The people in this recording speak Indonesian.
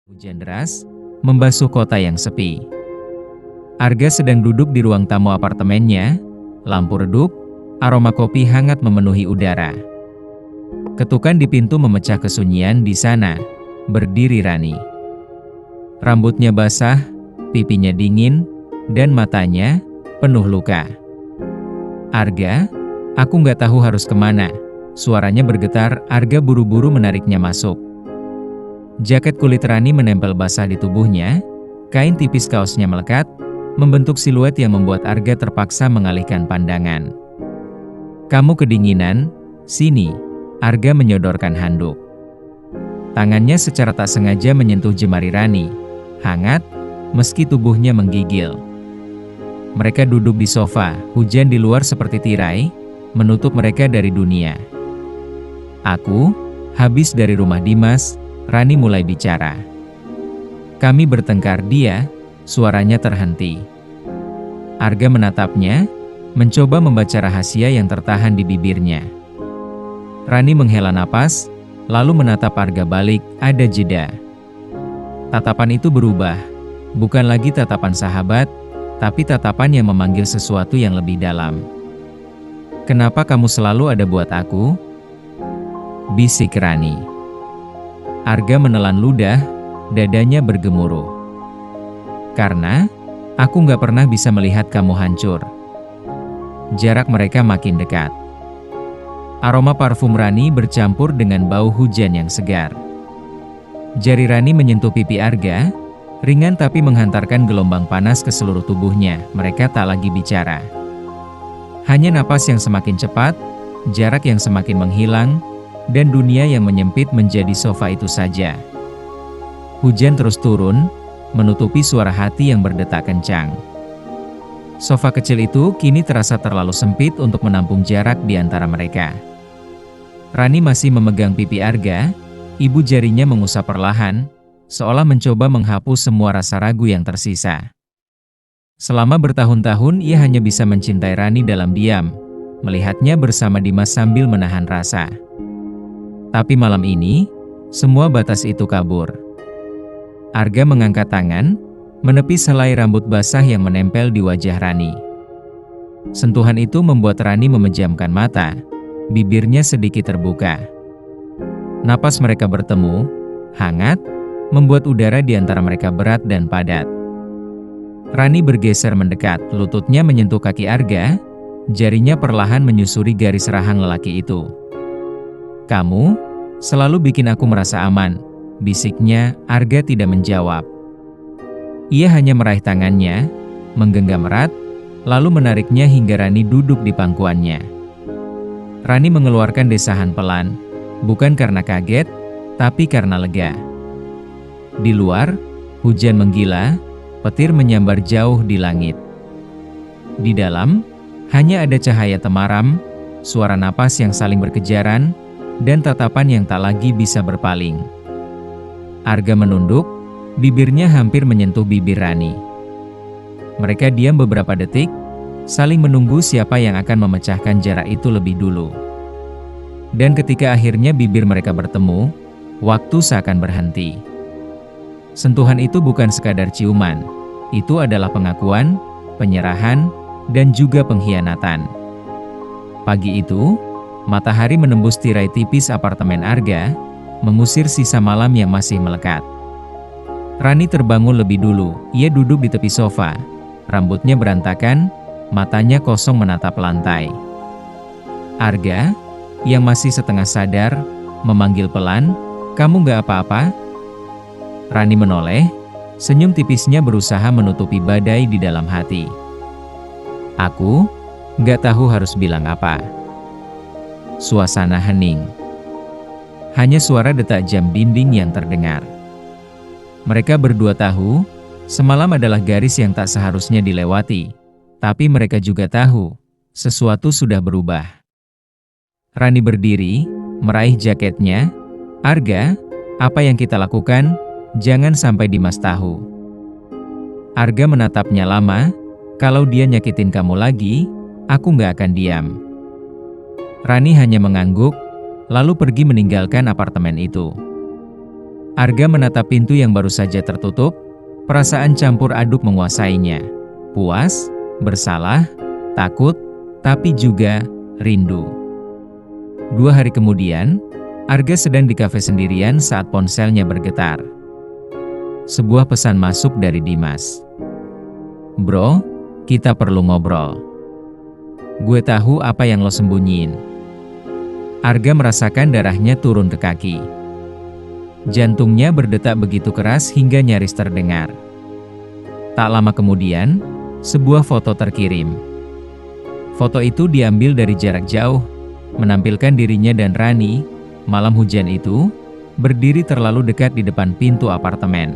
Hujan deras membasuh kota yang sepi. Arga sedang duduk di ruang tamu apartemennya, lampu redup, aroma kopi hangat memenuhi udara. Ketukan di pintu memecah kesunyian di sana, berdiri Rani. Rambutnya basah, pipinya dingin, dan matanya penuh luka. Arga, aku nggak tahu harus kemana. Suaranya bergetar, Arga buru-buru menariknya masuk. Jaket kulit Rani menempel basah di tubuhnya, kain tipis kaosnya melekat, membentuk siluet yang membuat Arga terpaksa mengalihkan pandangan. Kamu kedinginan, sini, Arga menyodorkan handuk. Tangannya secara tak sengaja menyentuh jemari Rani, hangat, meski tubuhnya menggigil. Mereka duduk di sofa, hujan di luar seperti tirai, menutup mereka dari dunia. Aku, habis dari rumah Dimas, Rani mulai bicara. Kami bertengkar, dia, suaranya terhenti. Arga menatapnya, mencoba membaca rahasia yang tertahan di bibirnya. Rani menghela napas, lalu menatap Arga balik, ada jeda. Tatapan itu berubah, bukan lagi tatapan sahabat, tapi tatapan yang memanggil sesuatu yang lebih dalam. Kenapa kamu selalu ada buat aku? Bisik Rani. Arga menelan ludah, dadanya bergemuruh. Karena, aku nggak pernah bisa melihat kamu hancur. Jarak mereka makin dekat. Aroma parfum Rani bercampur dengan bau hujan yang segar. Jari Rani menyentuh pipi Arga, ringan tapi menghantarkan gelombang panas ke seluruh tubuhnya. Mereka tak lagi bicara. Hanya napas yang semakin cepat, jarak yang semakin menghilang, dan dunia yang menyempit menjadi sofa itu saja. Hujan terus turun, menutupi suara hati yang berdetak kencang. Sofa kecil itu kini terasa terlalu sempit untuk menampung jarak di antara mereka. Rani masih memegang pipi Arga, ibu jarinya mengusap perlahan, seolah mencoba menghapus semua rasa ragu yang tersisa. Selama bertahun-tahun ia hanya bisa mencintai Rani dalam diam, melihatnya bersama Dimas sambil menahan rasa. Tapi malam ini, semua batas itu kabur. Arga mengangkat tangan, menepis helai rambut basah yang menempel di wajah Rani. Sentuhan itu membuat Rani memejamkan mata, bibirnya sedikit terbuka. Napas mereka bertemu, hangat, membuat udara di antara mereka berat dan padat. Rani bergeser mendekat, lututnya menyentuh kaki Arga, jarinya perlahan menyusuri garis rahang lelaki itu. Kamu selalu bikin aku merasa aman, bisiknya. Arga tidak menjawab. Ia hanya meraih tangannya, menggenggam erat, lalu menariknya hingga Rani duduk di pangkuannya. Rani mengeluarkan desahan pelan, bukan karena kaget, tapi karena lega. Di luar, hujan menggila, petir menyambar jauh di langit. Di dalam, hanya ada cahaya temaram, suara napas yang saling berkejaran, dan tatapan yang tak lagi bisa berpaling. Arga menunduk, bibirnya hampir menyentuh bibir Rani. Mereka diam beberapa detik, saling menunggu siapa yang akan memecahkan jarak itu lebih dulu. Dan ketika akhirnya bibir mereka bertemu, waktu seakan berhenti. Sentuhan itu bukan sekadar ciuman, itu adalah pengakuan, penyerahan, dan juga pengkhianatan. Pagi itu, matahari menembus tirai tipis apartemen Arga, mengusir sisa malam yang masih melekat. Rani terbangun lebih dulu, ia duduk di tepi sofa, rambutnya berantakan, matanya kosong menatap lantai. Arga, yang masih setengah sadar, memanggil pelan, "Kamu nggak apa-apa?" Rani menoleh, senyum tipisnya berusaha menutupi badai di dalam hati. "Aku nggak tahu harus bilang apa." Suasana hening. Hanya suara detak jam dinding yang terdengar. Mereka berdua tahu, semalam adalah garis yang tak seharusnya dilewati. Tapi mereka juga tahu, sesuatu sudah berubah. Rani berdiri, meraih jaketnya. "Arga, apa yang kita lakukan, jangan sampai Dimas tahu." Arga menatapnya lama, "Kalau dia nyakitin kamu lagi, aku nggak akan diam." Rani hanya mengangguk, lalu pergi meninggalkan apartemen itu. Arga menatap pintu yang baru saja tertutup, perasaan campur aduk menguasainya. Puas, bersalah, takut, tapi juga rindu. 2 hari kemudian, Arga sedang di kafe sendirian saat ponselnya bergetar. Sebuah pesan masuk dari Dimas. "Bro, kita perlu ngobrol. Gue tahu apa yang lo sembunyiin." Arga merasakan darahnya turun ke kaki. Jantungnya berdetak begitu keras hingga nyaris terdengar. Tak lama kemudian, sebuah foto terkirim. Foto itu diambil dari jarak jauh, menampilkan dirinya dan Rani, malam hujan itu, berdiri terlalu dekat di depan pintu apartemen.